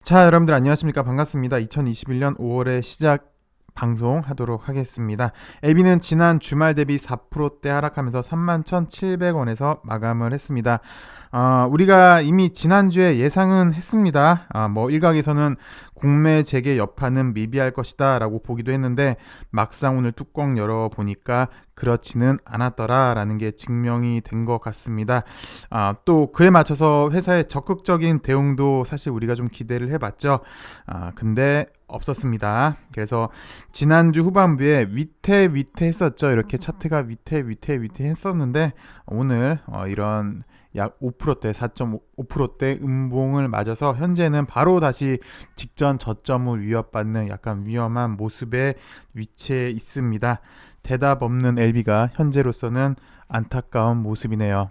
자, 여러분들 안녕하십니까? 반갑습니다. 2021년 5월에 시작 방송하도록 하겠습니다. LB는 지난 주말 대비 4%대 하락하면서 31,700원에서 마감을 했습니다. 우리가 이미 지난주에 예상은 했습니다. 일각에서는 공매 재개 여파는 미비할 것이다 라고 보기도 했는데 막상 오늘 뚜껑 열어보니까 그렇지는 않았더라라는 게 증명이 된 것 같습니다. 또 그에 맞춰서 회사의 적극적인 대응도 사실 우리가 좀 기대를 해봤죠. 근데 없었습니다. 그래서 지난주 후반부에 위태 했었죠. 이렇게 차트가 위태 했었는데 오늘 이런 약 5%대 4.5%대 음봉을 맞아서 현재는 바로 다시 직전 저점을 위협받는 약간 위험한 모습에 위치해 있습니다. 대답 없는 LB가 현재로서는 안타까운 모습이네요.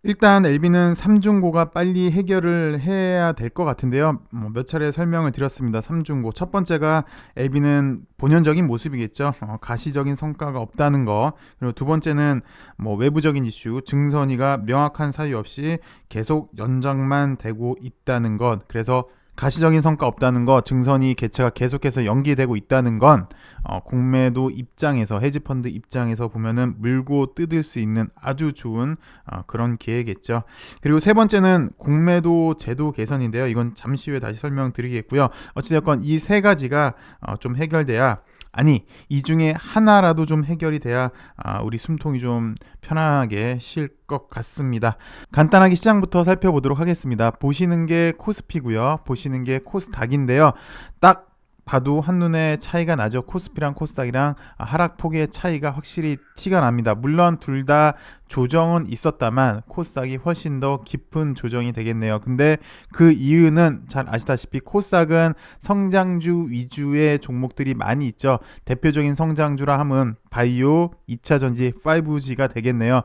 일단 LB는 삼중고가 빨리 해결을 해야 될 것 같은데요. 몇 차례 설명을 드렸습니다. 삼중고 첫 번째가 LB는 본연적인 모습이겠죠. 가시적인 성과가 없다는 거. 그리고 두 번째는 외부적인 이슈, 증선이가 명확한 사유 없이 계속 연장만 되고 있다는 것. 그래서 가시적인 성과 없다는 것, 증선이 개최가 계속해서 연기되고 있다는 건 공매도 입장에서, 헤지펀드 입장에서 보면은 물고 뜯을 수 있는 아주 좋은 그런 기회겠죠. 그리고 세 번째는 공매도 제도 개선인데요. 이건 잠시 후에 다시 설명드리겠고요. 어찌되었건 이 세 가지가 좀 해결돼야, 이 중에 하나라도 좀 해결이 돼야 우리 숨통이 좀 편하게 쉴 것 같습니다. 간단하게 시장부터 살펴보도록 하겠습니다. 보시는 게 코스피고요. 보시는 게 코스닥인데요. 딱 봐도 한눈에 차이가 나죠. 코스피랑 코스닥이랑 하락폭의 차이가 확실히 티가 납니다. 물론 둘 다 조정은 있었다만 코스닥이 훨씬 더 깊은 조정이 되겠네요. 근데 그 이유는 잘 아시다시피 코스닥은 성장주 위주의 종목들이 많이 있죠. 대표적인 성장주라 함은 바이오, 2차전지, 5G가 되겠네요.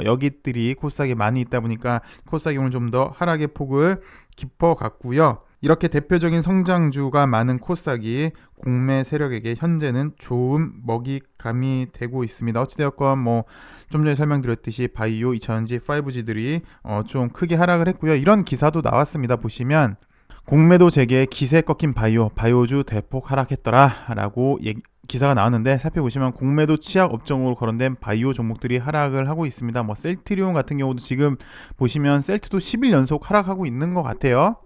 여기들이 코스닥에 많이 있다 보니까 코스닥이 오늘 좀 더 하락의 폭을 깊어갔고요. 이렇게 대표적인 성장주가 많은 코스닥이 공매 세력에게 현재는 좋은 먹잇감이 되고 있습니다. 어찌되었건 좀 전에 설명드렸듯이 바이오, 2차전지, 5G들이 좀 크게 하락을 했고요. 이런 기사도 나왔습니다. 보시면 공매도 재개에 기세 꺾인 바이오주 대폭 하락했더라 라고 기사가 나왔는데, 살펴보시면 공매도 취약 업종으로 거론된 바이오 종목들이 하락을 하고 있습니다. 셀트리온 같은 경우도 지금 보시면 셀트도 10일 연속 하락하고 있는 것 같아요.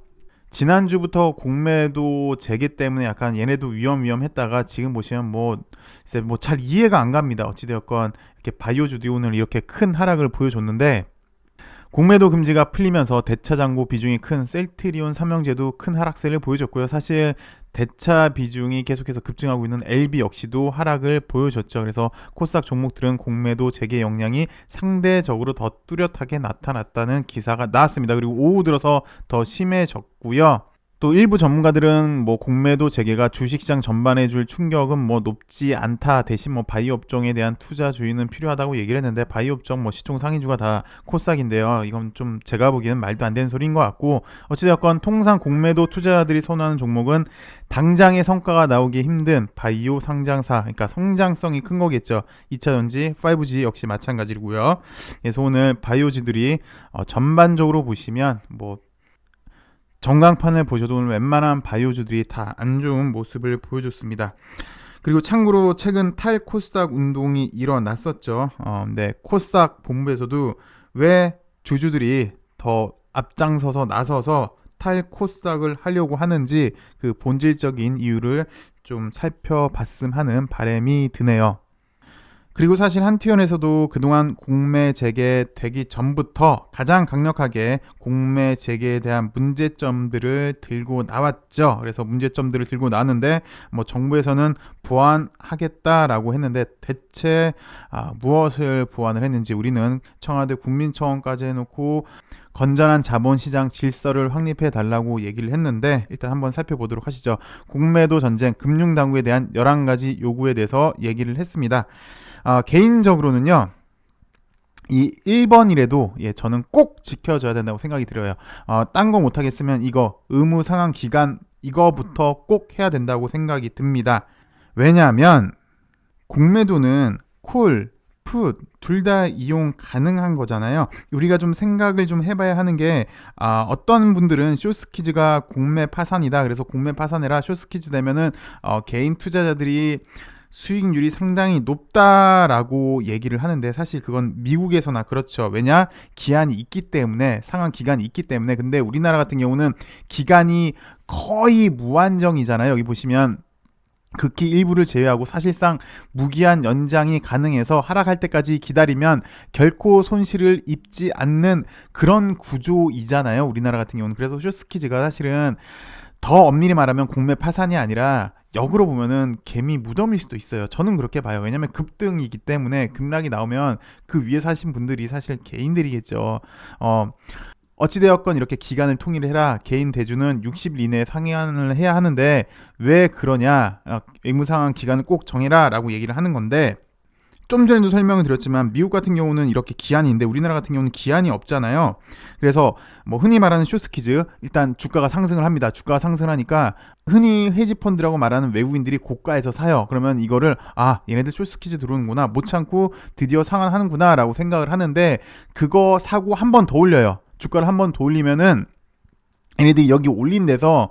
지난주부터 공매도 재개 때문에 약간 얘네도 위험했다가 지금 보시면 잘 이해가 안 갑니다. 어찌되었건 이렇게 바이오주들이 오늘 이렇게 큰 하락을 보여줬는데, 공매도 금지가 풀리면서 대차 잔고 비중이 큰 셀트리온 삼형제도 큰 하락세를 보여줬고요. 사실 대차 비중이 계속해서 급증하고 있는 LB 역시도 하락을 보여줬죠. 그래서 코스닥 종목들은 공매도 재개 역량이 상대적으로 더 뚜렷하게 나타났다는 기사가 나왔습니다. 그리고 오후 들어서 더 심해졌고요. 또 일부 전문가들은 공매도 재개가 주식시장 전반에 줄 충격은 높지 않다. 대신 바이오 업종에 대한 투자주의는 필요하다고 얘기를 했는데, 바이오 업종 시총 상위주가 다 코스닥인데요. 이건 좀 제가 보기에는 말도 안 되는 소리인 것 같고, 어찌되었건 통상 공매도 투자자들이 선호하는 종목은 당장의 성과가 나오기 힘든 바이오 상장사, 그러니까 성장성이 큰 거겠죠. 2차전지, 5G 역시 마찬가지고요. 그래서 오늘 바이오지들이 전반적으로 보시면 전광판을 보셔도 오늘 웬만한 바이오주들이 다 안 좋은 모습을 보여줬습니다. 그리고 참고로 최근 탈코스닥 운동이 일어났었죠. 코스닥 본부에서도 왜 주주들이 더 앞장서서 나서서 탈코스닥을 하려고 하는지 그 본질적인 이유를 좀 살펴봤음 하는 바람이 드네요. 그리고 사실 한티온에서도 그동안 공매 재개되기 전부터 가장 강력하게 공매 재개에 대한 문제점들을 들고 나왔죠. 그래서 문제점들을 들고 나왔는데 정부에서는 보완하겠다라고 했는데, 대체 무엇을 보완을 했는지 우리는 청와대 국민청원까지 해놓고 건전한 자본시장 질서를 확립해 달라고 얘기를 했는데, 일단 한번 살펴보도록 하시죠. 공매도 전쟁, 금융당국에 대한 11가지 요구에 대해서 얘기를 했습니다. 개인적으로는요, 이 1번이라도 저는 꼭 지켜줘야 된다고 생각이 들어요. 딴 거 못하겠으면 이거 의무 상환 기간 이거부터 꼭 해야 된다고 생각이 듭니다. 왜냐하면 공매도는 콜, 풋 둘 다 이용 가능한 거잖아요. 우리가 좀 생각을 좀 해봐야 하는 게 어떤 분들은 쇼스키즈가 공매 파산이다. 그래서 공매 파산해라. 쇼스키즈 되면은 개인 투자자들이 수익률이 상당히 높다라고 얘기를 하는데 사실 그건 미국에서나 그렇죠. 왜냐? 기한이 있기 때문에 상환 기간이 있기 때문에. 근데 우리나라 같은 경우는 기간이 거의 무한정이잖아요. 여기 보시면 극히 일부를 제외하고 사실상 무기한 연장이 가능해서 하락할 때까지 기다리면 결코 손실을 입지 않는 그런 구조이잖아요. 우리나라 같은 경우는. 그래서 쇼스키즈가 사실은 더 엄밀히 말하면 공매 파산이 아니라 역으로 보면은 개미 무덤일 수도 있어요. 저는 그렇게 봐요. 왜냐면 급등이기 때문에 급락이 나오면 그 위에 사신 분들이 사실 개인들이겠죠. 어찌되었건 이렇게 기간을 통일을 해라. 개인 대주는 60일 이내에 상환을 해야 하는데 왜 그러냐. 의무상환 기간을 꼭 정해라 라고 얘기를 하는 건데, 좀 전에도 설명을 드렸지만 미국 같은 경우는 이렇게 기한이 있는데 우리나라 같은 경우는 기한이 없잖아요. 그래서 뭐 흔히 말하는 쇼스키즈, 일단 주가가 상승을 합니다. 주가가 상승을 하니까 흔히 헤지펀드라고 말하는 외국인들이 고가에서 사요. 그러면 이거를 얘네들 쇼스키즈 들어오는구나, 못 참고 드디어 상환하는구나 라고 생각을 하는데, 그거 사고 한 번 더 올려요. 주가를 한 번 더 올리면은 얘네들이 여기 올린 데서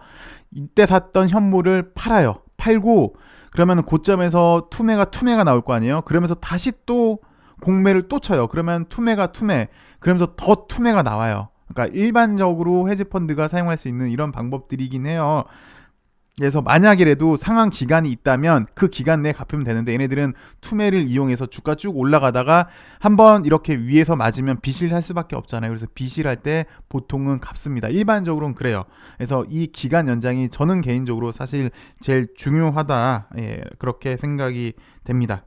이때 샀던 현물을 팔아요. 팔고 그러면 고점에서 투매가 나올 거 아니에요. 그러면서 다시 또 공매를 또 쳐요. 그러면 투매가 그러면서 더 투매가 나와요. 그러니까 일반적으로 헤지펀드가 사용할 수 있는 이런 방법들이긴 해요. 그래서 만약이라도 상환 기간이 있다면 그 기간 내에 갚으면 되는데, 얘네들은 투매를 이용해서 주가 쭉 올라가다가 한번 이렇게 위에서 맞으면 빚을 할 수밖에 없잖아요. 그래서 빚을 할 때 보통은 갚습니다. 일반적으로는 그래요. 그래서 이 기간 연장이 저는 개인적으로 사실 제일 중요하다, 그렇게 생각이 됩니다.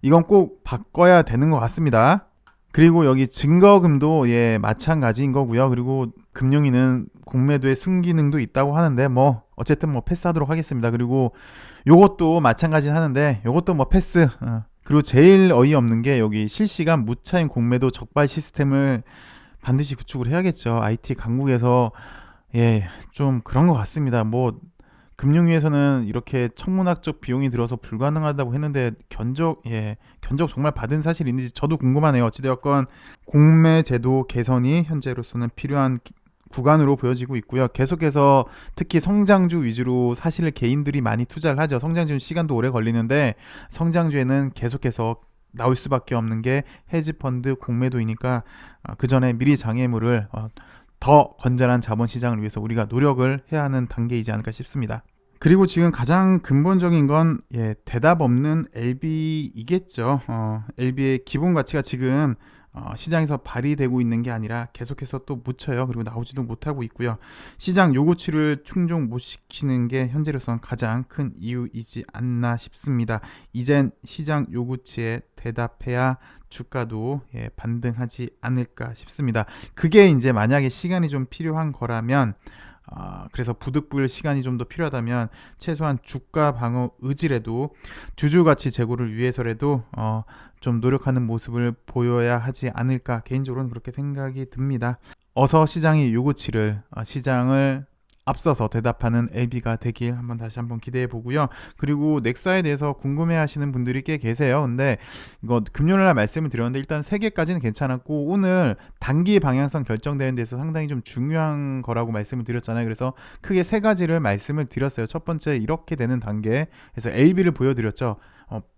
이건 꼭 바꿔야 되는 것 같습니다. 그리고 여기 증거금도 마찬가지인 거고요. 그리고 금융위는 공매도의 순기능도 있다고 하는데 어쨌든 패스하도록 하겠습니다. 그리고 요것도 마찬가지 하는데 요것도 패스. 그리고 제일 어이없는 게 여기 실시간 무차익 공매도 적발 시스템을 반드시 구축을 해야겠죠. IT 강국에서 좀 그런 것 같습니다. 금융위에서는 이렇게 천문학적 비용이 들어서 불가능하다고 했는데 견적 정말 받은 사실이 있는지 저도 궁금하네요. 어찌되었건 공매 제도 개선이 현재로서는 필요한 구간으로 보여지고 있고요. 계속해서 특히 성장주 위주로 사실 개인들이 많이 투자를 하죠. 성장주는 시간도 오래 걸리는데 성장주에는 계속해서 나올 수밖에 없는 게 헤지펀드 공매도이니까 그 전에 미리 장애물을 더 건전한 자본시장을 위해서 우리가 노력을 해야 하는 단계이지 않을까 싶습니다. 그리고 지금 가장 근본적인 건 대답 없는 LB이겠죠. LB의 기본 가치가 지금 시장에서 발휘되고 있는 게 아니라 계속해서 또 묻혀요. 그리고 나오지도 못하고 있고요. 시장 요구치를 충족 못 시키는 게 현재로서는 가장 큰 이유이지 않나 싶습니다. 이젠 시장 요구치에 대답해야 주가도 반등하지 않을까 싶습니다. 그게 이제 만약에 시간이 좀 필요한 거라면, 그래서 부득불 시간이 좀 더 필요하다면 최소한 주가 방어 의지라도 주주가치 제고를 위해서라도 좀 노력하는 모습을 보여야 하지 않을까, 개인적으로는 그렇게 생각이 듭니다. 어서 시장의 요구치를 시장을 앞서서 대답하는 LB가 되길 다시 한번 기대해 보고요. 그리고 넥사에 대해서 궁금해 하시는 분들이 꽤 계세요. 근데 이거 금요일 날 말씀을 드렸는데 일단 3개까지는 괜찮았고, 오늘 단기 방향성 결정되는 데서 상당히 좀 중요한 거라고 말씀을 드렸잖아요. 그래서 크게 3가지를 말씀을 드렸어요. 첫 번째, 이렇게 되는 단계, 그래서 LB를 보여드렸죠.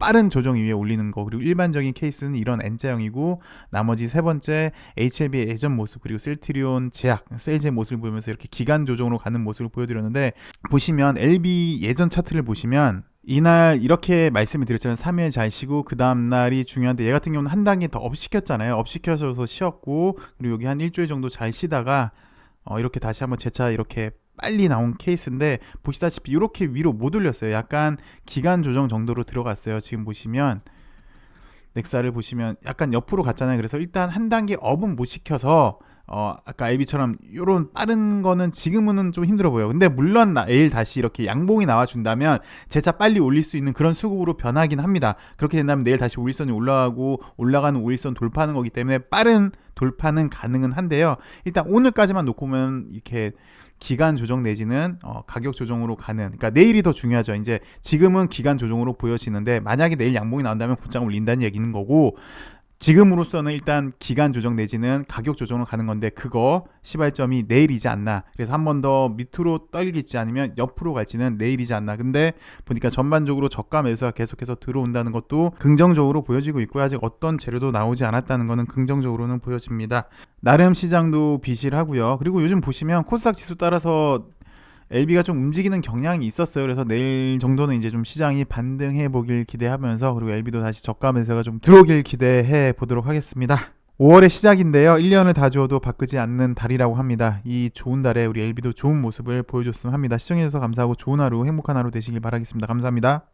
빠른 조정 이후에 올리는 거, 그리고 일반적인 케이스는 이런 N자형이고, 나머지 3번째 HLB의 예전 모습, 그리고 셀트리온 제약, 셀즈의 모습을 보면서 이렇게 기간 조정으로 가는 모습을 보여드렸는데, 보시면 LB 예전 차트를 보시면 이날 이렇게 말씀을 드렸잖아요. 3일 잘 쉬고 그 다음날이 중요한데, 얘 같은 경우는 한 단계 더 업시켰잖아요. 업시켜서 쉬었고, 그리고 여기 한 일주일 정도 잘 쉬다가 이렇게 다시 한번 재차 이렇게 빨리 나온 케이스인데, 보시다시피 이렇게 위로 못 올렸어요. 약간 기간 조정 정도로 들어갔어요. 지금 보시면 넥사를 보시면 약간 옆으로 갔잖아요. 그래서 일단 한 단계 업은 못 시켜서 아까 LB처럼 이런 빠른 거는 지금은 좀 힘들어 보여요. 근데 물론 내일 다시 이렇게 양봉이 나와준다면 재차 빨리 올릴 수 있는 그런 수급으로 변하긴 합니다. 그렇게 된다면 내일 다시 5일선이 올라가고 올라가는 5일선 돌파하는 거기 때문에 빠른 돌파는 가능은 한데요. 일단 오늘까지만 놓고 보면 이렇게 기간 조정 내지는 가격 조정으로 가는, 그러니까 내일이 더 중요하죠. 이제 지금은 기간 조정으로 보여지는데 만약에 내일 양봉이 나온다면 곧장 올린다는 얘기는 거고, 지금으로서는 일단 기간 조정 내지는 가격 조정으로 가는 건데 그거 시발점이 내일이지 않나. 그래서 한 번 더 밑으로 떨길지 아니면 옆으로 갈지는 내일이지 않나. 근데 보니까 전반적으로 저가 매수가 계속해서 들어온다는 것도 긍정적으로 보여지고 있고요. 아직 어떤 재료도 나오지 않았다는 것은 긍정적으로는 보여집니다. 나름 시장도 비실하고요. 그리고 요즘 보시면 코스닥 지수 따라서 LB가 좀 움직이는 경향이 있었어요. 그래서 내일 정도는 이제 좀 시장이 반등해 보길 기대하면서, 그리고 LB도 다시 저가 매수가 좀 들어오길 기대해 보도록 하겠습니다. 5월의 시작인데요. 1년을 다 주어도 바꾸지 않는 달이라고 합니다. 이 좋은 달에 우리 LB도 좋은 모습을 보여줬으면 합니다. 시청해주셔서 감사하고 좋은 하루, 행복한 하루 되시길 바라겠습니다. 감사합니다.